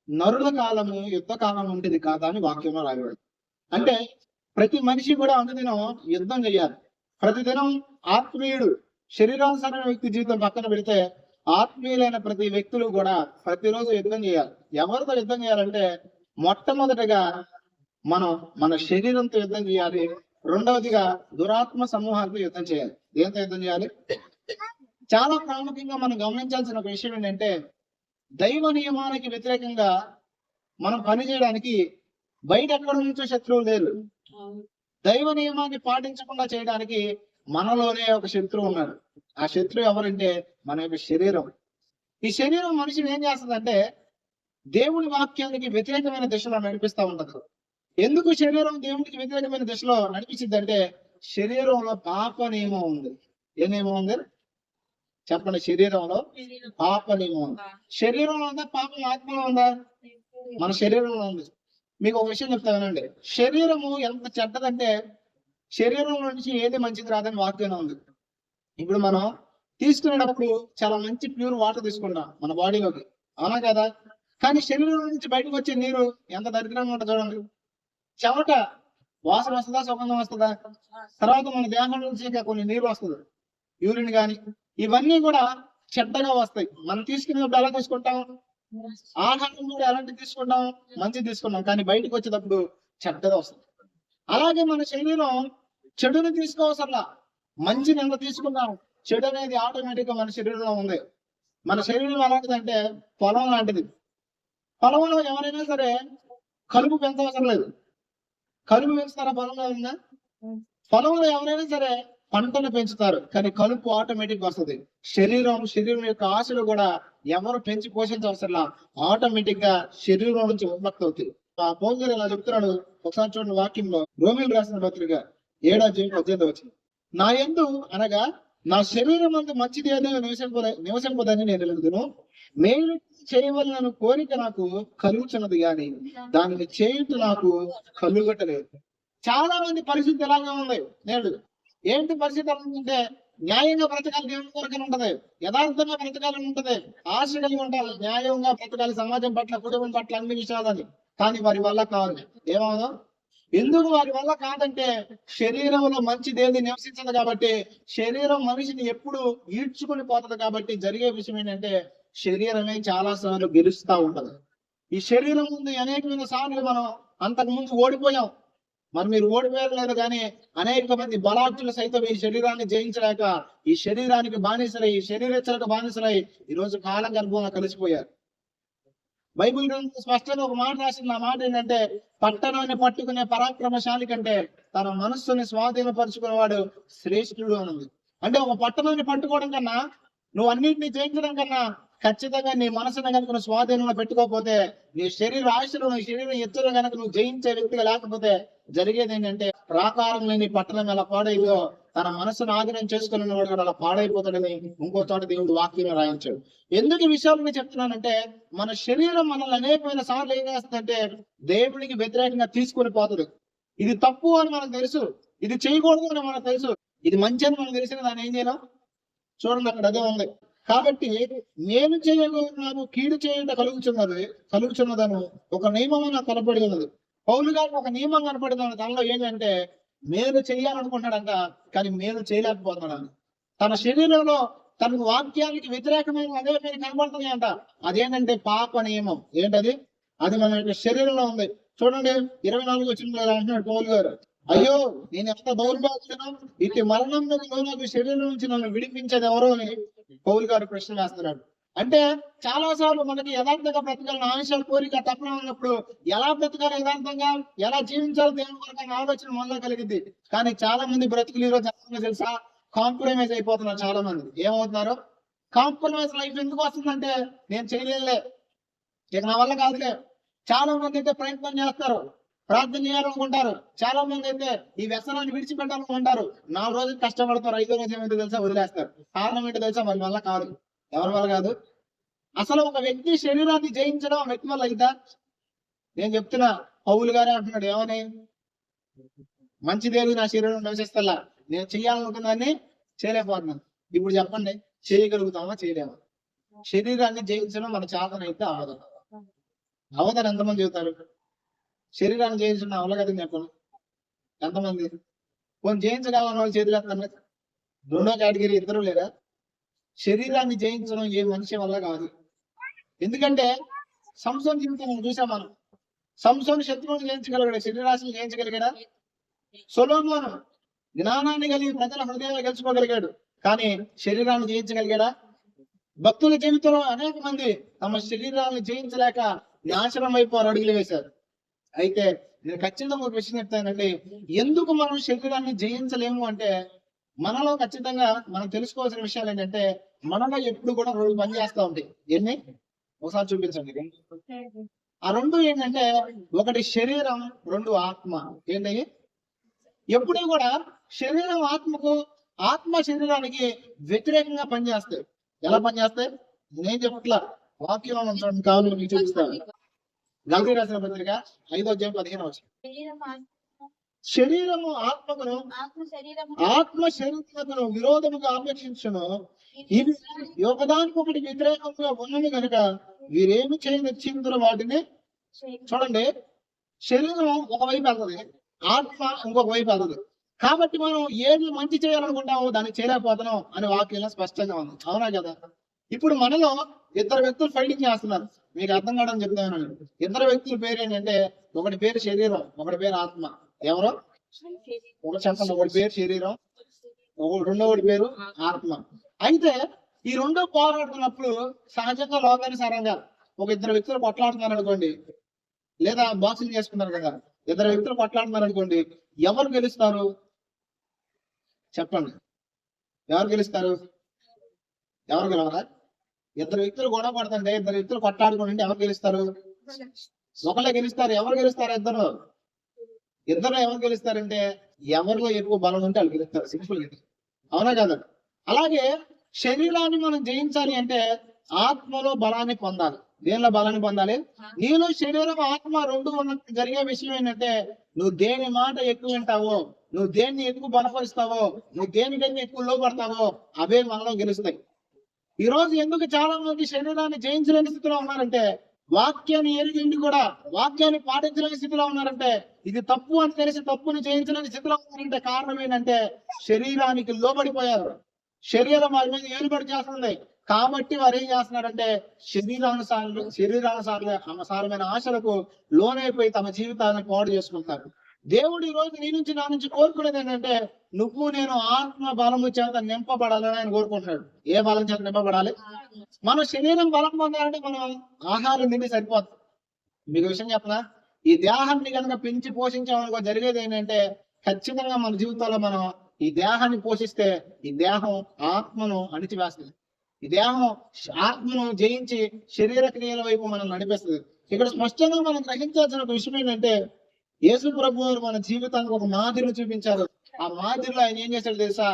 నరుల కాలము యుద్ధ కాలం ఉంటుంది కాదా అని వాక్యంలో రాయబడింది. అంటే ప్రతి మనిషి కూడా అనుదినం యుద్ధం చేయాలి. ప్రతిదినం ఆత్మీయుడు శరీరానుసారమైన వ్యక్తి జీవితం పక్కన పెడితే ఆత్మీయులైన ప్రతి వ్యక్తులు కూడా ప్రతిరోజు యుద్ధం చేయాలి. ఎవరితో యుద్ధం చేయాలంటే మొట్టమొదటిగా మనం మన శరీరంతో యుద్ధం చేయాలి. రెండవదిగా దురాత్మ సమూహాలతో యుద్ధం చేయాలి. దేంతో యుద్ధం చేయాలి? చాలా ప్రాముఖ్యంగా మనం గమనించాల్సిన ఒక విషయం ఏంటంటే దైవ నియమానికి వ్యతిరేకంగా మనం పనిచేయడానికి బయట ఎక్కడ నుంచో శత్రువులు లేరు. దైవ నియమాన్ని పాటించకుండా చేయడానికి మనలోనే ఒక శత్రువు ఉన్నాడు. ఆ శత్రువు ఎవరంటే మన యొక్క శరీరం. ఈ శరీరం మనిషిని ఏం చేస్తుందంటే దేవుని వాక్యానికి వ్యతిరేకమైన దిశలో నడిపిస్తా ఉంటది. ఎందుకు శరీరం దేవునికి వ్యతిరేకమైన దిశలో నడిపించింది అంటే శరీరంలో పాప నియమం ఉంది. ఏ నియమం ఉంది చెప్పండి? శరీరంలో పాప నియమం ఉంది. శరీరంలో ఉందా పాపం ఆత్మలో ఉందా? మన శరీరంలో ఉంది. మీకు ఒక విషయం చెప్తా వినండి. శరీరము ఎంత చెడ్డదంటే శరీరం నుంచి ఏది మంచిది రాదని వాక్యం ఉంది. ఇప్పుడు మనం తీసుకునేటప్పుడు చాలా మంచి ప్యూర్ వాటర్ తీసుకుంటాం మన బాడీలోకి, అవునా కదా? కానీ శరీరం నుంచి బయటకు వచ్చే నీరు ఎంత దరిద్రంగా ఉంటుంది చూడండి. చెమట వాసన వస్తుందా, సుగంధం వస్తుందా? తర్వాత మన దేహం నుంచి ఇంకా కొన్ని నీరు వస్తుంది, యూరిన్ కానీ, ఇవన్నీ కూడా చెడ్డగా వస్తాయి. మనం తీసుకునేటప్పుడు ఎలా తీసుకుంటాం? ఆహారం కూడా ఎలాంటి తీసుకుంటాం? మంచిది తీసుకున్నాం, కానీ బయటకు వచ్చేటప్పుడు చెడ్డగా వస్తుంది. అలాగే మన శరీరం చెడుని తీసుకోవసరలా, మంచిని ఎంత తీసుకున్నాం చెడు అనేది ఆటోమేటిక్ గా మన శరీరంలో ఉంది. మన శరీరం ఎలాంటిదంటే పొలం లాంటిది. పొలంలో ఎవరైనా సరే కలుపు పెంచవసరం లేదు. కలుపు పెంచుతారా? పొలంలో ఉందా? పొలంలో ఎవరైనా సరే పంటను పెంచుతారు, కానీ కలుపు ఆటోమేటిక్ వస్తుంది. శరీరం యొక్క ఆశలు కూడా ఎవరు పెంచి పోషించవసరం, ఆటోమేటిక్ గా శరీరం నుంచి ఉత్పత్తి అవుతుంది. ఆ పౌలు గారు ఇలా చెప్తున్నాడు. ఒకసారి చూడండి వాక్యంలో, రోమిలు రాసిన పత్రిక 7:18 వచ్చింది. నా యందు అనగా నా శరీరం అందు మంచిది ఏదో నివసింపదని నేను ఎరుగుదును. మేలు చేయవలన కోరిక నాకు కలుగుతున్నది గాని దానిని చేయుట నాకు కలుగటలేదు. చాలా మంది పరిస్థితి ఎలాగా ఉంది నేడు. ఏంటి పరిస్థితి అంటే న్యాయంగా బ్రతకాలి, దేవుని కొరకని ఉంటది, యథార్థంగా బ్రతకాలని ఉంటది, ఆశ కలిగి ఉంటారు, న్యాయంగా బ్రతకాలి సమాజం పట్ల, కుటుంబం పట్ల, అన్ని విషయాలని. కానీ వారి వల్ల కాదు. ఏమవును? ఎందుకు వారి వల్ల కాదంటే శరీరంలో మంచిదేది నివసించదు కాబట్టి, శరీరం మనిషిని ఎప్పుడు ఈడ్చుకుని పోతుంది కాబట్టి జరిగే విషయం ఏంటంటే శరీరమే చాలా సార్లు గెలుస్తా ఉంటది. ఈ శరీరం ముందు అనేకమైన సార్లు మనం అంతకు ముందు ఓడిపోయాం. మరి మీరు ఓడిపోయారు లేదు, కానీ అనేక మంది బలాఢ్యులు సైతం ఈ శరీరాన్ని జయించలేక ఈ శరీరానికి బానిసలై, ఈ శరీరేచ్ఛలకు బానిసలై ఈ రోజు కాలం గర్భంలో కలిసిపోయారు. బైబిల్ గ్రంథం స్పష్టంగా ఒక మాట రాసింది. ఆ మాట ఏంటంటే పట్టణాన్ని పట్టుకునే పరాక్రమశాలి కంటే తన మనస్సుని స్వాధీనపరుచుకునేవాడు శ్రేష్ఠుడు అని ఉంది. అంటే ఒక పట్టణాన్ని పట్టుకోవడం కన్నా, నువ్వు అన్నింటినీ జయించడం కన్నా ఖచ్చితంగా నీ మనసును కనుక నువ్వు స్వాధీనంలో పెట్టుకోకపోతే, నీ శరీర ఆశలు, నీ శరీర ఎత్తులు కనుక నువ్వు జయించే వ్యక్తిగా లేకపోతే జరిగేది ఏంటంటే ప్రాకారం లేని పట్టణం ఎలా పాడైందో తన మనసును ఆధీనం చేసుకుని వాడు అలా పాడైపోతాడని ఇంకో చోట దేవుడు వాక్యం రాయించాడు. ఎందుకు ఈ విషయాలు చెప్తున్నానంటే మన శరీరం మనల్ని అనేకమైన సార్లు ఏం చేస్తుందంటే దేవుడికి వ్యతిరేకంగా తీసుకొని పోతుంది. ఇది తప్పు అని మనకు తెలుసు, ఇది చేయకూడదు అని మనకు తెలుసు, ఇది మంచి అని మనకు తెలిసిన దాన్ని ఏం చేయలేం. చూడండి అక్కడ అదే ఉంది. కాబట్టి నేను చేయగలను కీడు చేయుట కలుగుచున్నదను ఒక నియమం నాకు కనపడి ఉన్నది. పౌలు గారికి ఒక నియమం కనపడింది. దానిలో ఏంటంటే మేలు చేయాలనుకుంటాడంట, కానీ మేలు చేయలేకపోతున్నాడు. తన శరీరంలో తనకు వాక్యానికి వ్యతిరేకమైన అదే పేరు కనబడుతుంది అంట. అదేంటంటే పాప నియమం. ఏంటది? అది మన యొక్క శరీరంలో ఉంది. చూడండి 24 వచ్చిన అంటున్నాడు పౌలు గారు, అయ్యో నేను ఎంత దౌర్భాగ్యను, ఇటు మరణం నాకు శరీరం నుంచి నన్ను విడిపించేది ఎవరో అని పౌలు గారు ప్రశ్న వేస్తున్నాడు. అంటే చాలా సార్లు మనకి యథార్థంగా బ్రతకాలని ఆశలు, కోరిక, తపన ఉన్నప్పుడు ఎలా బ్రతకాలి, యథార్థంగా ఎలా జీవించాలి దేవుని కొరకు ఆలోచన మనలో కలిగింది. కానీ చాలా మంది బ్రతుకులు ఈరోజు తెలుసా, కాంప్రమైజ్ అయిపోతున్నారు. చాలా మంది ఏమవుతున్నారు? కాంప్రమైజ్ లైఫ్ ఎందుకు వస్తుందంటే నేను చేయలేదులే, ఇక నా వల్ల కాదులే. చాలా మంది అయితే ప్రయత్నం చేస్తారు, ప్రార్థన చేయాలనుకుంటారు. చాలా మంది అయితే ఈ వ్యసనాన్ని విడిచిపెట్టాలనుకుంటారు. 4 రోజులు కష్టపడతారు, 5వ రోజు ఏమైతే తెలుసా వదిలేస్తారు. కారణం ఏంటో తెలుసా? వారి వల్ల కాదు. ఎవరి వల్ల కాదు? అసలు ఒక వ్యక్తి శరీరాన్ని జయించడం ఆ వ్యక్తి వల్ల అయితా? నేను చెప్తున్నా, పౌలు గారే అంటున్నాడు ఏమని, మంచిదేది నా శరీరం నివసిస్తల్లా, నేను చేయాలనుకున్నాన్ని చేయలేకపోతున్నాను. ఇప్పుడు చెప్పండి, చేయగలుగుతామా చేయలేమా? శరీరాన్ని జయించడం మన చేతనైతే అవ్వదు. అవదని ఎంతమంది చెబుతారు? శరీరాన్ని జయించిన అవలగదని చెప్పను ఎంతమంది? కొన్ని జయించగలని వాళ్ళు చేతులు ఎత్తాను. రెండో కేటగిరీ ఇద్దరు లేరా? శరీరాన్ని జయించడం ఏ మనిషి వల్ల కాదు. ఎందుకంటే సంసోన్ జీవితం మనం చూసాం. మనం సంసోన్ శత్రువుని జయించగలిగాడు, శరీరాశిని జయించగలిగాడా? సొలొమోను జ్ఞానాన్ని కలిగి ప్రజల హృదయాలు గెలుచుకోగలిగాడు, కానీ శరీరాన్ని జయించగలిగాడా? భక్తుల జీవితంలో అనేక మంది తమ శరీరాన్ని జయించలేక నాశనం అయిపోయారు, అడుగులు వేశారు. అయితే నేను ఖచ్చితంగా ఒక విషయం చెప్తానండి, ఎందుకు మనం శరీరాన్ని జయించలేము అంటే మనలో ఖచ్చితంగా మనం తెలుసుకోవాల్సిన విషయాలు ఏంటంటే మనలో ఎప్పుడు కూడా రెండు పని చేస్తూ ఉంటాయి. ఎన్ని? ఒకసారి చూపించండి. ఆ రెండు ఏంటంటే ఒకటి శరీరం, రెండు ఆత్మ. ఏంటి? ఎప్పుడూ కూడా శరీరం ఆత్మకు, ఆత్మ శరీరానికి వ్యతిరేకంగా పనిచేస్తాయి. ఎలా పనిచేస్తాయి? నేను చెప్పట్లా, వాక్యం కావాలి మీకు చూపిస్తాను. గలతీ రాసిన పత్రిక 5:15. శరీరము ఆత్మకును, ఆత్మ శరీరమును విరోధముగా ఆపేక్షించును, ఇవి ఒకదానికొకటి వ్యతిరేకంగా ఉన్నవి కనుక వీరేమి చేయనిచ్చిందో వాటిని. చూడండి, శరీరం ఒకవైపు వెళ్తుంది, ఆత్మ ఇంకొక వైపు వెళ్తుంది. కాబట్టి మనం ఏది మంచి చేయాలనుకుంటామో దాన్ని చేయలేకపోతున్నాం అనే వాక్యంలో స్పష్టంగా ఉంది. అవునా కదా? ఇప్పుడు మనలో ఇద్దరు వ్యక్తులు ఫైటింగ్ చేస్తున్నారు. మీకు అర్థం కావడం చెప్తాను. ఇద్దరు వ్యక్తుల పేరు ఏంటంటే ఒకటి పేరు శరీరం, ఒకటి పేరు ఆత్మ. ఎవరో ఒక చెప్పండి. ఒకటి పేరు శరీరం, రెండోటి పేరు ఆత్మ. అయితే ఈ రెండో పోరాడుతున్నప్పుడు సహజంగా లోకానుసారంగా ఒక ఇద్దరు వ్యక్తులు కొట్లాడుతున్నారు అనుకోండి, లేదా బాక్సింగ్ చేసుకున్నారు కదా, ఇద్దరు వ్యక్తులు కొట్లాడుతున్నారు అనుకోండి, ఎవరు గెలుస్తారు? చెప్పండి, ఎవరు గెలుస్తారు? ఎవరు గెలవరా? ఇద్దరు వ్యక్తులు గొడవ పడుతుంటే, ఇద్దరు వ్యక్తులు కొట్లాడుకుంటే ఎవరు గెలుస్తారు? ఒకళ్ళే గెలుస్తారు. ఎవరు గెలుస్తారు? ఇద్దరు ఎవరు గెలుస్తారంటే ఎవరిలో ఎక్కువ బలం ఉంటే వాళ్ళు గెలుస్తారు. సింపుల్ గా. అవునా కదా? అలాగే శరీరాన్ని మనం జయించాలి అంటే ఆత్మలో బలాన్ని పొందాలి. దేనిలో బలాన్ని పొందాలి? నీలో శరీరం, ఆత్మ రెండు ఉన్న జరిగే విషయం ఏంటంటే నువ్వు దేని మాట ఎక్కువ వింటావో, నువ్వు దేన్ని ఎక్కువ బలపరుస్తావో, నువ్వు దేనికైనా ఎక్కువ లోపడతావో అవే మనలో గెలుస్తాయి. ఈ రోజు ఎందుకు చాలా మంది శరీరాన్ని జయించలేని స్థితిలో ఉన్నారంటే, వాక్యాన్ని ఎరిగిండి కూడా వాక్యాన్ని పాటించలేని స్థితిలో ఉన్నారంటే, ఇది తప్పు అని తెలిసి తప్పుని జయించలేని స్థితిలో ఉన్నారంటే కారణం ఏంటంటే శరీరానికి లోబడిపోయారు. శరీరం వారి మీద ఏలుబడి చేస్తుంది. కాబట్టి వారు ఏం చేస్తున్నారంటే శరీరానుసారమైన ఆశలకు లోనైపోయి తమ జీవితాలను పాడు చేసుకుంటారు. దేవుడు ఈ రోజు నీ నుంచి, నా నుంచి కోరుకునేది ఏంటంటే నువ్వు నేను ఆత్మ బలము చేత నింపబడాలని ఆయన కోరుకుంటున్నాడు. ఏ బలం చేత నింపబడాలి? మన శరీరం బలం పొందాలంటే మనం ఆహారం తిండి సరిపోతుంది. మీకు విషయం చెప్పనా, ఈ దేహాన్ని కనుక పెంచి పోషించామనుకో జరిగేది ఏంటంటే ఖచ్చితంగా మన జీవితంలో మనం ఈ దేహాన్ని పోషిస్తే ఈ దేహం ఆత్మను అణిచివేస్తుంది. ఈ దేహం ఆత్మను జయించి శరీర క్రియల వైపు మనం నడిపిస్తుంది. ఇక్కడ స్పష్టంగా మనం గ్రహించాల్సిన ఒక విషయం ఏంటంటే యేసు ప్రభు మన జీవితానికి ఒక మాదిరిని చూపించారు. ఆ మాదిరిలో ఆయన ఏం చేశాడు తెలుసా?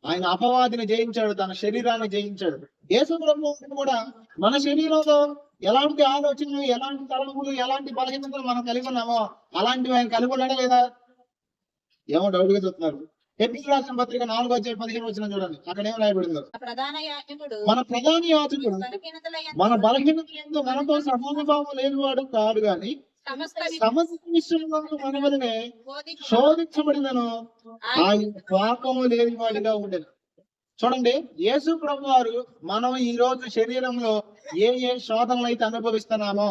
ఆయన అపవాదిని జయించాడు, తన శరీరాన్ని జయించాడు. యేసు ప్రభు కూడా మన శరీరంలో ఎలాంటి ఆలోచనలు, ఎలాంటి తలంపులు, ఎలాంటి బలహీనతలు మనం కలిగి ఉన్నామో అలాంటివి ఆయన కలిగి ఉన్నాడా లేదా? ఏమో డౌట్ గా చూస్తున్నారు. ఎపిసోడ్ రాసిన పత్రిక 4:15 చూడండి, అక్కడ ఏం రాయబడిందో. మన ప్రధాన యాజకుడు మన బలహీనతలందు మనతో సమానుభావం లేనివాడు కాదు గాని సమస్త విషయంలో మన వలనే శోధించబడినను ఆయన పాపము లేని వాడిగా ఉండేది. చూడండి, యేసు ప్రభు వారు మనం ఈ రోజు శరీరంలో ఏ ఏ శోధనలు అయితే అనుభవిస్తున్నామో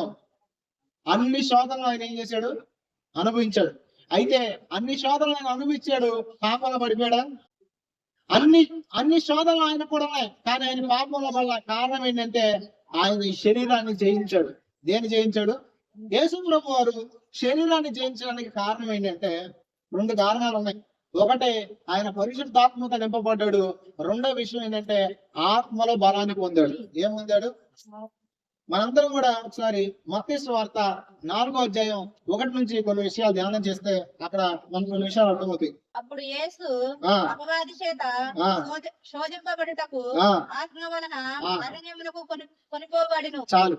అన్ని శోధనలు ఆయన ఏం చేశాడు? అనుభవించాడు. అయితే అన్ని శోధనలు ఆయన అనుభవించాడు, పాపంలో పడిపోయాడా? అన్ని శోధనలు ఆయన కూడా ఉన్నాయి, కానీ ఆయన పాపంలో వల్ల కారణం ఏంటంటే ఆయన ఈ శరీరాన్ని జయించాడు. దేన్ని జయించాడు? యేసు ప్రభు వారు శరీరాన్ని జయించడానికి కారణం ఏంటంటే రెండు కారణాలు ఉన్నాయి. ఒకటి, ఆయన పరిశుద్ధాత్మతో నింపబడ్డాడు. రెండో విషయం ఏంటంటే ఆత్మలో బలాన్ని పొందాడు. ఏం పొందాడు? మనందరం కూడా ఒకసారి మత్తయి సువార్త 4:1 నుంచి కొన్ని విషయాలు ధ్యానం చేస్తే అక్కడ మనకు కొన్ని విషయాలు అర్థమవుతాయి. అప్పుడు యేసు అపవాది చేత శోధింపబడుటకు ఆత్మ వలన అరణ్యమునకు కొనిపోబడిను. చాలు,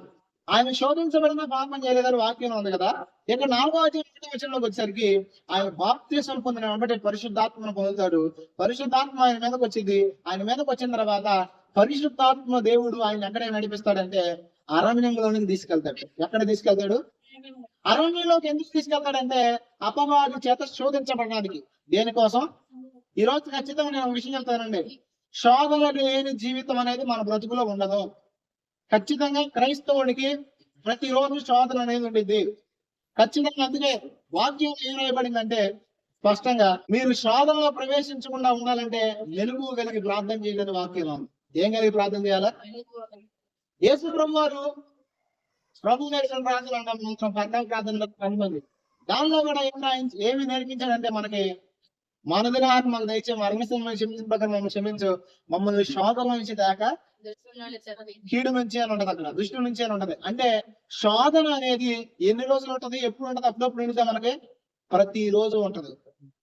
ఆయన శోధించబడిన పాపం చేయలేదని వాక్యం ఉంది కదా. ఇక్కడ 4:1 వచ్చేసరికి ఆయన బాప్తిస్మం పొందిన వెంబడి పరిశుద్ధాత్మను పొందుతాడు. పరిశుద్ధాత్మ ఆయన మీదకి వచ్చింది. ఆయన మీదకి వచ్చిన తర్వాత పరిశుద్ధాత్మ దేవుడు ఆయన ఎక్కడైనా నడిపిస్తాడంటే అరణ్యంలోనికి తీసుకెళ్తాడు. ఎక్కడ తీసుకెళ్తాడు? అరణ్యంలోకి ఎందుకు తీసుకెళ్తాడంటే అపవాది చేత శోధించబడడానికి. దేనికోసం? ఈ రోజు ఖచ్చితంగా నేను ఒక విషయం చెప్తానండి. శోధన లేని జీవితం అనేది మన బ్రతుకులో ఉండదు. ఖచ్చితంగా క్రైస్తవుడికి ప్రతిరోజు శోధన అనేది ఉండిద్ది. ఖచ్చితంగా. అందుకే వాక్యం ఏం రాయబడిందంటే స్పష్టంగా మీరు శోధనలో ప్రవేశించకుండా ఉండాలంటే మెలుగు కలిగి ప్రార్థన చేయాలని వాక్యం ఉంది. ఏం కలిగి ప్రార్థన చేయాలా? యేసు ప్రభు వారు ప్రభు నేర్చిన ప్రార్థనలు అంటాం మాత్రం పండగ ప్రార్థనలో 10 మంది. దానిలో కూడా ఏమి నేర్పించాడంటే మనకి మనదిన ఆత్మలు దయచే మరణిస్తున్న క్షమించబడిన క్షమించు, మమ్మల్ని శోధన నుంచి దాకా కీడు నుంచి అని ఉంటది, అక్కడ దుష్టు నుంచి అని ఉంటది. అంటే శోధన అనేది ఎన్ని రోజులు ఉంటది, ఎప్పుడు ఉంటది? అప్పుడప్పుడు ఉంటే మనకి ప్రతిరోజు ఉంటది.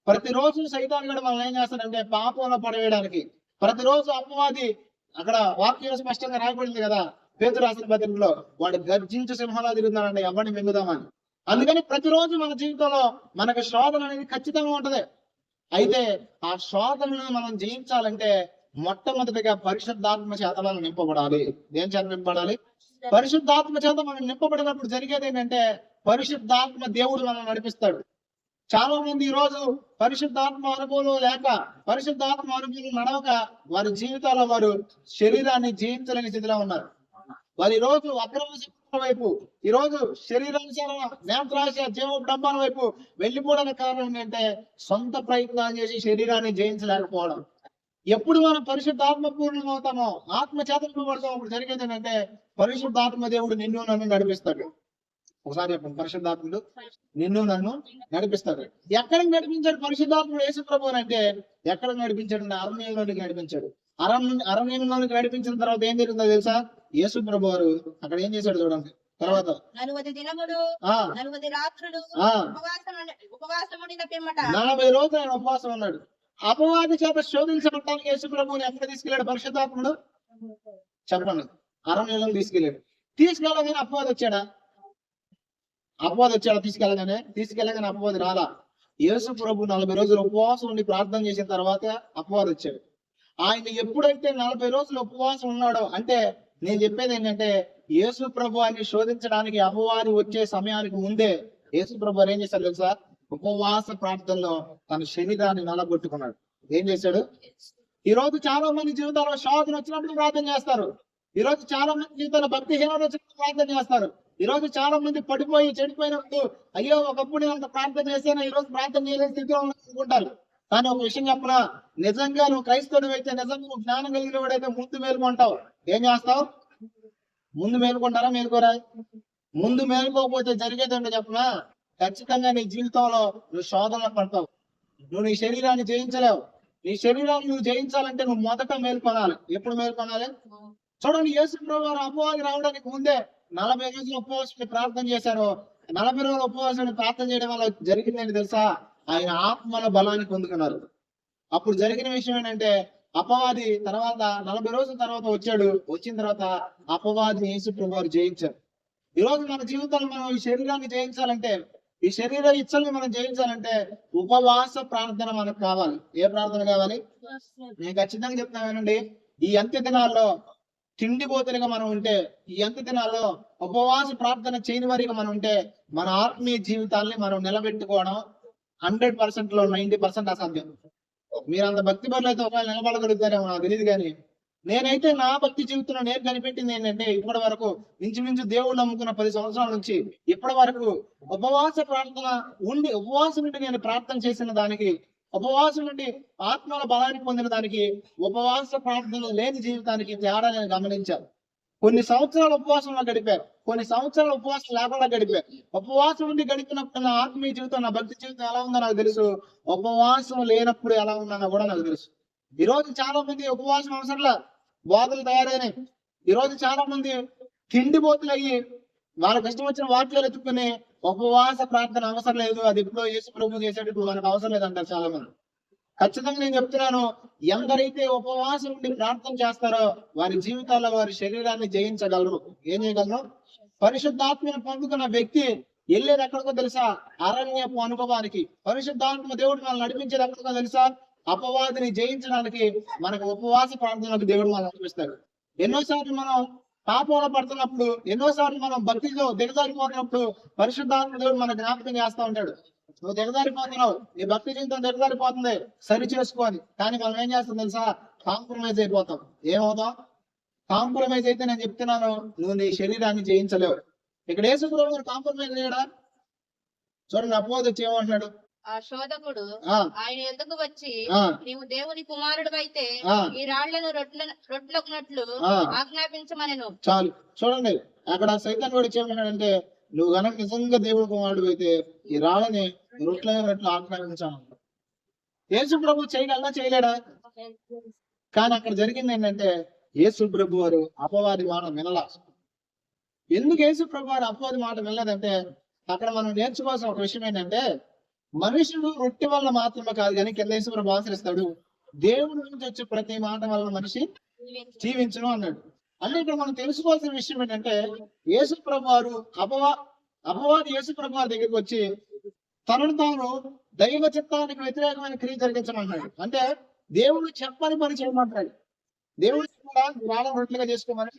ప్రతిరోజు సైతాన్ కూడా మనం ఏం చేస్తాడంటే పాపంలో పడవేయడానికి. ప్రతిరోజు అపవాది, అక్కడ వాక్యం స్పష్టంగా రాయబడింది కదా పేతురు రాసిన పత్రికలో, వాడు గర్జించు సింహంలా తిరుగుతున్నాడండి ఎవరిని మింగుదామని. అందుకని ప్రతిరోజు మన జీవితంలో మనకు శోధన అనేది ఖచ్చితంగా ఉంటది. అయితే ఆ శోధనను మనం జయించాలంటే మొట్టమొదటిగా పరిశుద్ధాత్మ చేత మనం నింపబడాలి. ఏం చేత నింపబడాలి? పరిశుద్ధాత్మ చేత మనం నింపబడినప్పుడు జరిగేది ఏంటంటే పరిశుద్ధాత్మ దేవుడు మనం నడిపిస్తాడు. చాలా మంది ఈ రోజు పరిశుద్ధాత్మ అనుభవం లేక, పరిశుద్ధాత్మ అనుభవం నడవక వారి జీవితాల్లో వారు శరీరాన్ని జయించలేని స్థితిలో ఉన్నారు. వారు ఈ రోజు అక్రమ శక్తుల వైపు, ఈ రోజు శరీరానుసార నేత్రాశ జీవడంబాల వైపు వెళ్ళిపోవడానికి కారణం ఏంటంటే సొంత ప్రయత్నాలు చేసి శరీరాన్ని జయించలేకపోవడం. ఎప్పుడు మనం పరిశుద్ధాత్మ పూర్ణం అవుతామో, ఆత్మ చేతనపడతామో అప్పుడు జరిగేది ఏంటంటే పరిశుద్ధాత్మ దేవుడు నిన్ను నన్ను నడిపిస్తాడు. ఒకసారి చెప్పండి, పరిశుద్ధాత్ముడు నిన్ను నన్ను నడిపిస్తాడు. ఎక్కడికి నడిపించాడు పరిశుద్ధాత్ముడు యేసు ప్రభువుని అంటే? ఎక్కడికి నడిపించాడు? అరణ్యంలోనికి నడిపించాడు. అరణ్యంలోనికి నడిపించిన తర్వాత ఏం జరిగిందో తెలుసా? యేసు ప్రభు వారు అక్కడ ఏం చేశాడు చూడండి. తర్వాత 40 దినములు 40 రాత్రులు పిమ్మట 40 రోజులు ఆయన ఉపవాసం ఉన్నాడు. అపవాది చేత శోధించబడటానికి యేసు ప్రభువుని ఎక్కడ తీసుకెళ్ళాడు పరిశుద్ధాత్ముడు? చెప్పండి. అరణ్యంలో తీసుకెళ్ళగానే అపవాది వచ్చాడా? తీసుకెళ్ళగానే అపవాది రాలా. యేసు ప్రభు 40 రోజులు ఉపవాసం ఉండి ప్రార్థన చేసిన తర్వాత అపవాది వచ్చాడు. ఆయన ఎప్పుడైతే 40 రోజులు ఉపవాసం ఉన్నాడో, అంటే నేను చెప్పేది ఏంటంటే యేసు ప్రభు ఆయన్ని శోధించడానికి అపవాది వచ్చే సమయానికి ముందే యేసు ప్రభు ఏం చేశాడు తెలుసా? ఉపవాస ప్రార్థనలో తన శరీరాన్ని నలగొట్టుకున్నాడు. ఏం చేశాడు? ఈ రోజు చాలా మంది జీవితాల్లో శోధన వచ్చినప్పుడు ప్రార్థన చేస్తారు. ఈ రోజు చాలా మంది జీవితాల్లో భక్తిహీనత వచ్చినప్పుడు ప్రార్థన చేస్తారు. ఈ రోజు చాలా మంది పడిపోయి చెడిపోయినప్పుడు అయ్యో ఒకప్పుడు నేను అంత ప్రార్థన చేశాను, ఈ రోజు ప్రార్థన చేయలేని స్థితిలో అనుకుంటారు. కానీ ఒక విషయం చెప్పనా, నిజంగా నువ్వు క్రైస్తవుడు అయితే, నిజంగా నువ్వు జ్ఞానం కలిగిన వాడైతే ముందు మేలుకుంటావు. ఏం చేస్తావు? ముందు మేలుకుంటారా? మేలుకోరా? ముందు మేలుకోకపోతే జరిగేది ఏంటో చెప్పనా, ఖచ్చితంగా నీ జీవితంలో నువ్వు శోధనలో పడతావు. నువ్వు నీ శరీరాన్ని జయించలేవు. నీ శరీరాన్ని నువ్వు జయించాలంటే నువ్వు మొదట మేలుకొనాలి. ఎప్పుడు మేలుకొనాలి? చూడండి, యేసు ప్రభు వారు అపవాది రావడానికి ముందే 40 రోజులు ఉపవాసం ప్రార్థన చేశారు. 40 రోజులు ఉపవాసాన్ని ప్రార్థన చేయడం వల్ల జరిగిందండి తెలుసా? ఆయన ఆత్మల బలాన్ని పొందుకున్నారు. అప్పుడు జరిగిన విషయం ఏంటంటే అపవాది తర్వాత 40 రోజుల తర్వాత వచ్చాడు. వచ్చిన తర్వాత అపవాదిని యేసు ప్రభు వారు జయించారు. ఈ రోజు మన జీవితంలో మనం ఈ శరీరాన్ని జయించాలంటే, ఈ శరీర ఇచ్చల్ని మనం జయించాలంటే ఉపవాస ప్రార్థన మనకు కావాలి. ఏ ప్రార్థన కావాలి? నేను ఖచ్చితంగా చెప్తానండి, ఈ అంత్య దినాల్లో తిండిపోతులుగా మనం ఉంటే, ఈ అంత్య దినాల్లో ఉపవాస ప్రార్థన చేయని వారిగా మనం ఉంటే మన ఆత్మీయ జీవితాల్ని మనం నిలబెట్టుకోవడం 100% లో 90% అసాధ్యం. మీరు అంత భక్తి పనులు అయితే ఒకవేళ నిలబడగలుగుతారేమో నాకు తెలియదు. కానీ నేనైతే నా భక్తి జీవితంలో నేను కనిపెట్టింది ఏంటంటే, ఇప్పటి వరకు ఇంచుమించు దేవుడు నమ్ముకున్న 10 సంవత్సరాల నుంచి ఇప్పటి వరకు ఉపవాస ప్రార్థన ఉండి, ఉపవాసం నుండి నేను ప్రార్థన చేసిన దానికి, ఉపవాసం నుండి ఆత్మల బలాన్ని పొందిన దానికి, ఉపవాస ప్రార్థన లేని జీవితానికి తేడా నేను గమనించాను. కొన్ని సంవత్సరాలు ఉపవాసంలో గడిపారు, కొన్ని సంవత్సరాలు ఉపవాసం లేకుండా గడిపారు. ఉపవాసం ఉండి గడిపినప్పుడు నా ఆత్మీయ జీవితం, నా భక్తి జీవితం ఎలా ఉందో నాకు తెలుసు. ఉపవాసం లేనప్పుడు ఎలా ఉన్నానో కూడా నాకు తెలుసు. ఈ రోజు చాలా మంది ఉపవాసం అవసరంలా బోధలు తయారైనాయి. ఈ రోజు చాలా మంది తిండిపోతులు అయ్యి వాళ్ళకి ఇష్టం వచ్చిన వాక్యాలు ఎత్తుకుని ఉపవాస ప్రార్థన అవసరం లేదు, అది ఎప్పుడో యేసు ప్రభు చేసేటప్పుడు ఇప్పుడు మనకు అవసరం లేదంటారు చాలా మంది. ఖచ్చితంగా నేను చెప్తున్నాను, ఎందరైతే ఉపవాసం ఉండి ప్రార్థన చేస్తారో వారి జీవితాల్లో వారి శరీరాన్ని జయించగలరు. ఏం చేయగలరు? పరిశుద్ధాత్మను పొందుకున్న వ్యక్తి వెళ్ళేది ఎక్కడికో తెలుసా? అరణ్యపు అనుభవానికి. పరిశుద్ధాత్మ దేవుడు మనల్ని నడిపించేది ఎక్కడికో తెలుసా? అపవాదిని జయించడానికి మనకు ఉపవాస ప్రార్థనలకు దేవుడు మనం నడిపిస్తాడు. ఎన్నోసార్లు మనం పాపంలో పడుతున్నప్పుడు ఎన్నోసార్లు మనం భక్తిలో దిగజారిపోతున్నప్పుడు పరిశుద్ధాత్మ దేవుడు మన జ్ఞాపకం చేస్తా ఉంటాడు. నువ్వు దిగజారిపోతున్నావు, నీ భక్తి జీవితం దిగజారిపోతుంది, సరి చేసుకోని. కానీ మనం ఏం చేస్తాం తెలుసా? కాంప్రమైజ్ అయిపోతాం. ఏమవుతాం? కాంప్రమైజ్ అయితే నేను చెప్తున్నాను, నువ్వు నీ శరీరాన్ని జయించలేవు. ఇక్కడ యేసు ప్రభువు కాంప్రమైజ్ అయ్యాడా? చూడండి, అపోవాది వచ్చి ఏమంటున్నాడు? ఆ శోధకుడు ఆ ఆయన ఎందుకు వచ్చి, ఆ నీవు దేవుని కుమారుడు అయితే ఆ ఈ రాళ్లను రొట్లకున్నట్లు ఆ ఆజ్ఞాపించమనెను. చాలు. చూడండి, అక్కడ సైతాన్ కూడా ఏమన్నాడంటే, నువ్వు గనక నిజంగా దేవుడు కుమారుడు అయితే ఈ రాళ్ళని రొట్లైనట్లు ఆక్రమించాను. యేసు ప్రభు చేయగలడా చేయలేడా? కానీ అక్కడ జరిగింది ఏంటంటే, యేసు ప్రభు వారు అపవాది మాట వినలా. ఎందుకు యేసు ప్రభు వారు అపవాది మాట వినలేదంటే, అక్కడ మనం నేర్చుకోవాల్సిన ఒక విషయం ఏంటంటే, మనుషుడు రొట్టె వల్ల మాత్రమే కాదు కానీ కింద యేసు ప్రభు ఆచరిస్తాడు, దేవుడి నుంచి వచ్చే ప్రతి మాట వల్ల మనిషి జీవించను అన్నాడు. అంటే ఇక్కడ మనం తెలుసుకోవాల్సిన విషయం ఏంటంటే, యేసు ప్రభు వారు అపవాది యేసు ప్రభు వారి దగ్గరికి వచ్చి తనను తాను దైవ చిత్తానికి వ్యతిరేకమైన క్రియ జరిగించమంటాడు. అంటే దేవుడు చెప్పని పని చేయమంటాడు. దేవుడు రాళ్ళ రొట్టెలుగా చేసుకోమని.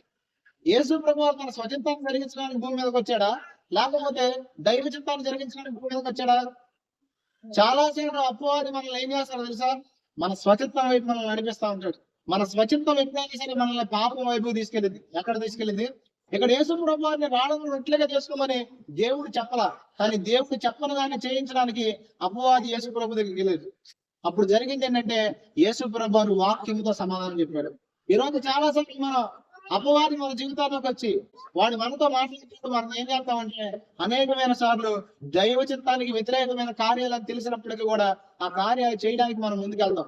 యేసు ప్రభు వారు తన స్వచిత్తాన్ని జరిగించడానికి భూమి మీదకి వచ్చాడా, లేకపోతే దైవ చిత్తాన్ని జరిగించడానికి భూమి మీదకి వచ్చాడా? చాలా సేపు అపవాది మనల్ని ఏం చేస్తాడో తెలుసా? మన స్వచిత్తం వైపు మనల్ని నడిపిస్తా ఉంటాడు. మన స్వచిత్తం ఎప్పుడైనా సరే మనల్ని పాపం వైపు తీసుకెళ్ళింది. ఎక్కడ తీసుకెళ్ళింది? ఇక్కడ యేసు ప్రభు వారిని రాళ్ళను రొట్టెలుగా చేసుకోమని దేవుడు చెప్పలా, కానీ దేవుడు చెప్పని దాన్ని చేయించడానికి అపవాది యేసు ప్రభు దగ్గరికి వెళ్ళేది. అప్పుడు జరిగింది ఏంటంటే, యేసు ప్రభు వారు వాక్యంతో సమాధానం చెప్పాడు. ఈ రోజు చాలా సార్లు మనం అపవాది మన జీవితాల్లోకి వచ్చి వాడు మనతో మాట్లాడుతూ మనం ఏం చేస్తామంటే, అనేకమైన సార్లు దైవ చిత్తానికి వ్యతిరేకమైన కార్యాలను తెలిసినప్పటికీ కూడా ఆ కార్యాలు చేయడానికి మనం ముందుకెళ్తాం.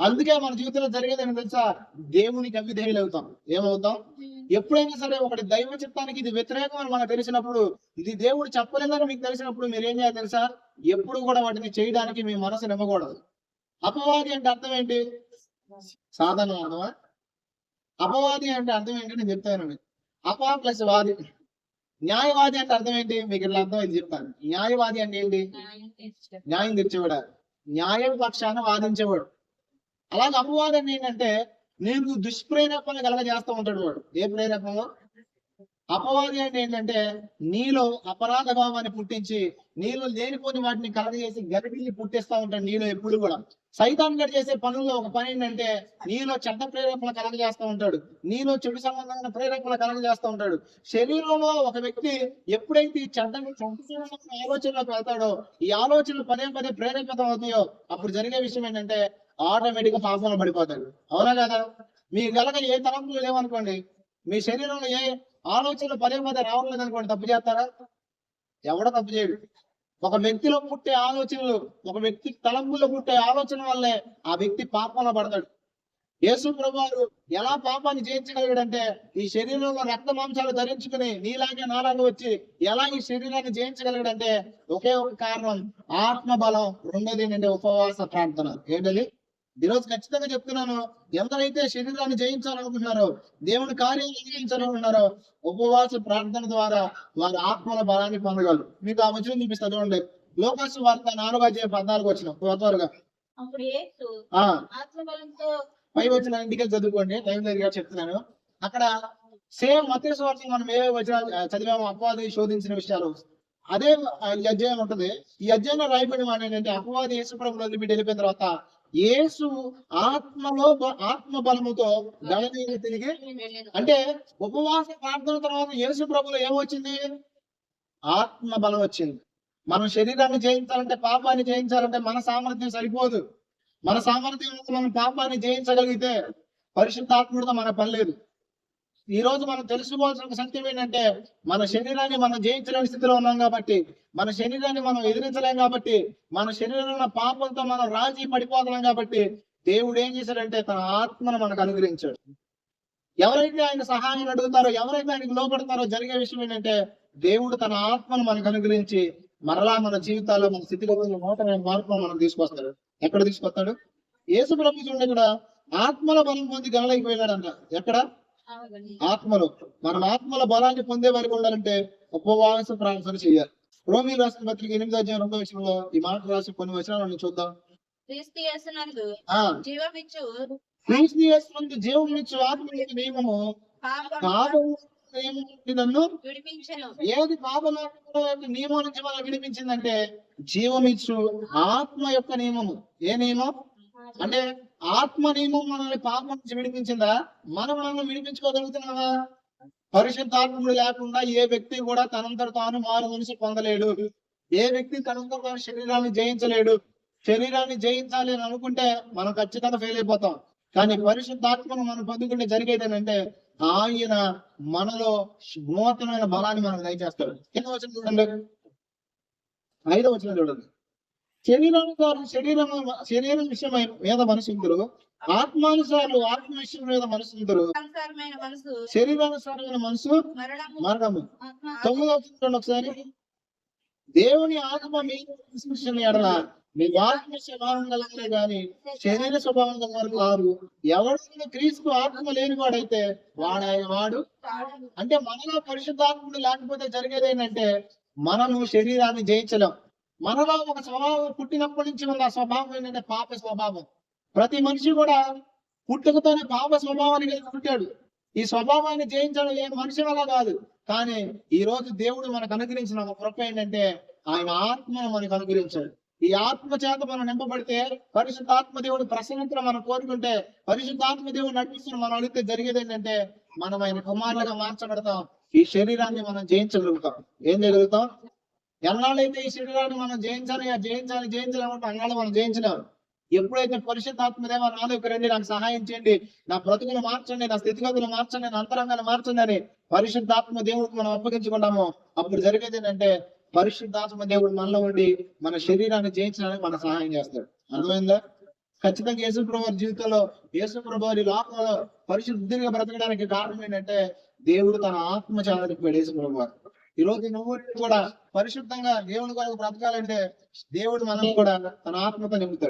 అందుకే మన జీవితంలో జరిగేది ఏమి తెలుసా? దేవునికి అవిధేయులు అవుతాం. ఏమవుతాం? ఎప్పుడైనా సరే ఒకటి దైవ చిత్తానికి ఇది వ్యతిరేకం అని మనకు తెలిసినప్పుడు, ఇది దేవుడు చెప్పలేదని మీకు తెలిసినప్పుడు మీరు ఏం చేయాలి తెలుసా? ఎప్పుడు కూడా వాటిని చేయడానికి మీ మనసు నిమ్మకూడదు. అపవాది అంటే అర్థం ఏంటి? సాధారణ అర్థమా? అపవాది అంటే అర్థం ఏంటి నేను చెప్తాను. ప్లస్ వాది. న్యాయవాది అంటే అర్థం ఏంటి? మీకు ఇట్లా అర్థం ఇది చెప్తాను. న్యాయవాది అంటే ఏంటి? న్యాయం తెచ్చేవాడు, న్యాయం పక్షాన వాదించేవాడు. అలాగే అపవాదం ఏంటంటే, నీకు దుష్ప్రేరేపణ కలగజేస్తూ ఉంటాడు వాడు. ఏ ప్రేరేపణ? అపవాది అంటే ఏంటంటే, నీలో అపరాధ భావాన్ని పుట్టించి నీలో లేనిపోని వాటిని కలగజేసి గర్భిణి పుట్టిస్తా ఉంటాడు నీలో ఎప్పుడు కూడా. సైతాన్ గడి చేసే పనుల్లో ఒక పని ఏంటంటే, నీలో చెడ్డ ప్రేరేపణ కలగజేస్తూ ఉంటాడు, నీలో చెడు సంబంధమైన ప్రేరేపణ కలగజేస్తూ ఉంటాడు. శరీరంలో ఒక వ్యక్తి ఎప్పుడైతే ఈ చెడ్డ ఆలోచనలోకి వెళ్తాడో, ఈ ఆలోచనలు పదే పదే ప్రేరేపితం అవుతాయో, అప్పుడు జరిగే విషయం ఏంటంటే ఆటోమేటిక్ గా పాపంలో పడిపోతాడు. అవునా కదా? మీ గలక ఏ తలంపులు లేవనుకోండి, మీ శరీరంలో ఏ ఆలోచనలు పదే పదే రావట్లేదు అనుకోండి, తప్పు చేస్తారా? ఎవడ తప్పు చేయడు. ఒక వ్యక్తిలో పుట్టే ఆలోచనలు, ఒక వ్యక్తి తలంపుల్లో పుట్టే ఆలోచన వల్లే ఆ వ్యక్తి పాపంలో పడతాడు. యేసు ప్రభువారు ఎలా పాపాన్ని జయించగలిగాడంటే, ఈ శరీరంలో రక్త మాంసాలు ధరించుకుని నీలాగే నాలాగే వచ్చి ఎలా ఈ శరీరాన్ని జయించగలిగాడంటే ఒకే ఒక కారణం, ఆత్మ బలం. రెండోది ఏంటంటే ఉపవాస ప్రార్థన. ఏంటది? ఈరోజు ఖచ్చితంగా చెప్తున్నాను, ఎంతైతే శరీరాన్ని జయించాలనుకుంటున్నారో, దేవుని కార్యాలు జయించాలనుకుంటున్నారో, ఉపవాస ప్రార్థన ద్వారా వారి ఆత్మల బలాన్ని పొందగలరు. మీకు ఆ వచనం చూపిస్తా చూడండి. లోకాసు వార్త 4:14 వచ్చిన త్వరగా. అప్పుడు యేసు ఆత్మబలంతో పై వచ్చిన ఇంటికి చదువుకోండి, టైం దగ్గర చెప్తున్నాను. అక్కడ సేమ్ మత్తయి సువార్త మనం ఏ వచనాలు చదివామో, అపవాది శోధించిన విషయాలు, అదే ఈ అధ్యాయం ఉంటుంది. ఈ అధ్యాయంలో రాయబడిన మాట ఏంటంటే, అపవాది యేసు ప్రభువుని వదిలిపెట్టి వెళ్ళిపోయిన తర్వాత యేసు ఆత్మ బలముతో గలిలయ తిరిగి. అంటే ఉపవాస ప్రార్థన తర్వాత యేసు ప్రభువులో ఏమొచ్చింది? ఆత్మ బలం వచ్చింది. మనం శరీరాన్ని జయించాలంటే, పాపాన్ని జయించాలంటే మన సామర్థ్యం సరిపోదు. మన సామర్థ్యం మనం పాపాన్ని జయించగలిగితే పరిశుద్ధాత్ముడితో మన పని లేదు. ఈ రోజు మనం తెలుసుకోవాల్సిన సత్యం ఏంటంటే, మన శరీరాన్ని మనం జయించలేని స్థితిలో ఉన్నాం కాబట్టి, మన శరీరాన్ని మనం ఎదిరించలేం కాబట్టి, మన శరీరంలో పాపంతో మనం రాజీ పడిపోతున్నాం కాబట్టి, దేవుడు ఏం చేశాడంటే తన ఆత్మను మనకు అనుగ్రహించాడు. ఎవరైతే ఆయన సహాయం అడుగుతారో, ఎవరైతే ఆయనకు లోపడతారో, జరిగే విషయం ఏంటంటే దేవుడు తన ఆత్మను మనకు అనుగ్రహించి మరలా మన జీవితాల్లో మన స్థితిగతులను నూతన మార్పును మనం తీసుకొస్తాడు. ఎక్కడ తీసుకొస్తాడు? యేసు ప్రభు చూడండి, ఇక్కడ ఆత్మల బలం పొంది గలలైకి వెళ్ళాడంట. ఎక్కడ? ఆత్మలో. మనం ఆత్మల బలాన్ని పొందే వారికి ఉండాలంటే ఉపవాస ప్రార్థన చేయాలి. రోమీయులకు రాసిన పత్రిక 8:2 ఈ మాట రాసి కొన్ని వచనాలను చూద్దాం. క్రీస్తు యేసునందు జీవమిచ్చు క్రీస్తు యేసునందు జీవమిచ్చు ఆత్మ నియమము పాపము నియమం నుండి నన్ను విడిపించెను. ఏది పాపలోకముల యొక్క నియమం నుంచి మనం విడిపించిందంటే జీవమిచ్చు ఆత్మ యొక్క నియమము. ఏ నియమం అంటే ఆత్మ నియమం మనల్ని పాపం నుంచి విడిపించిందా? మనం విడిపించుకోగలుగుతున్నావా? పరిశుద్ధాత్ముడు లేకుండా ఏ వ్యక్తి కూడా తనంతట తాను మారు మనసు పొందలేడు. ఏ వ్యక్తి తనంతట తాను శరీరాన్ని జయించలేడు. శరీరాన్ని జయించాలి అని అనుకుంటే మనం ఖచ్చితంగా ఫెయిల్ అయిపోతాం. కానీ పరిశుద్ధాత్మను మనం పొందుకుంటే జరిగేది ఏంటంటే ఆయన మనలో నూతనమైన బలాన్ని మనకు దయచేస్తాడు. కింద వచనం చూడండి, 5వ వచనం చూడండి. శరీరం విషయమై మీద మనసుందరు, ఆత్మానుసారులు ఆత్మ విషయం మీద మనసుందరు. సంసారమైన మనసు శరీరానుసారమైన మనసు మరణము, మరణము. ఆత్మ 9వ వచనం చూడండి ఒకసారి. దేవుని ఆత్మ మీద విశ్వసించిన ఎడల మీ ఆత్మ స్వభావం గలవారే గాని శరీర స్వభావం గలవారు కారు. ఎవడైనా క్రీస్తు ఆత్మ లేని వాడైతే వాడు అంటే మనలో పరిశుద్ధాత్ముడు లేకపోతే జరిగేది ఏంటంటే మనము శరీరాన్ని జయించలేం. మనలో ఒక స్వభావం పుట్టినప్పటి నుంచి ఉన్న స్వభావం ఏంటంటే పాప స్వభావం. ప్రతి మనిషి కూడా పుట్టుకతోనే పాప స్వభావాన్ని కలిగి పుట్టాడు. ఈ స్వభావాన్ని జయించడం ఏ మనిషి వల్ల కాదు. కానీ ఈ రోజు దేవుడు మనకు అనుగ్రహించిన ఒక కృప ఏంటంటే ఆయన ఆత్మను మనకు అనుగ్రహించాడు. ఈ ఆత్మ చేత మనం నింపబడితే పరిశుద్ధాత్మ దేవుడు ప్రసన్నతను మనం కోరుకుంటే పరిశుద్ధాత్మ దేవుడు నడిపిస్తున్న మనం అడిగితే జరిగేది ఏంటంటే మనం ఆయన కుమారులుగా మార్చబడతాం. ఈ శరీరాన్ని మనం జయించగలుగుతాం. ఏం చేయగలుగుతాం? ఎన్నాళ్ళైతే ఈ శరీరాన్ని మనం జయించలేమంటే అన్నాళ్ళు మనం జయించలేము. ఎప్పుడైతే పరిశుద్ధాత్మ దేవ నాలోకి రండి, నాకు సహాయం చేయండి, నా బ్రతుకులు మార్చండి, నా స్థితిగతులు మార్చండి, నా అంతరంగాన్ని మార్చండి అని పరిశుద్ధాత్మ దేవుడికి మనం అప్పగించుకుంటాము. అప్పుడు జరిగేది ఏంటంటే పరిశుద్ధాత్మ దేవుడు మనలో ఉండి మన శరీరాన్ని జయించడానికి మన సహాయం చేస్తాడు. అర్థమైందా? ఖచ్చితంగా యేసుప్రభు వారి జీవితంలో యేసుప్రభు వారి లోకంలో పరిశుద్ధిగా బ్రతకడానికి కారణం ఏంటంటే దేవుడు తన ఆత్మ చేతనిపాడు. యేసుప్రభు వారు ఈ రోజు నువ్వు కూడా పరిశుద్ధంగా దేవుని కొరకు బ్రతకాలంటే దేవుడు మనం కూడా తన ఆత్మతో నింపుతాడు.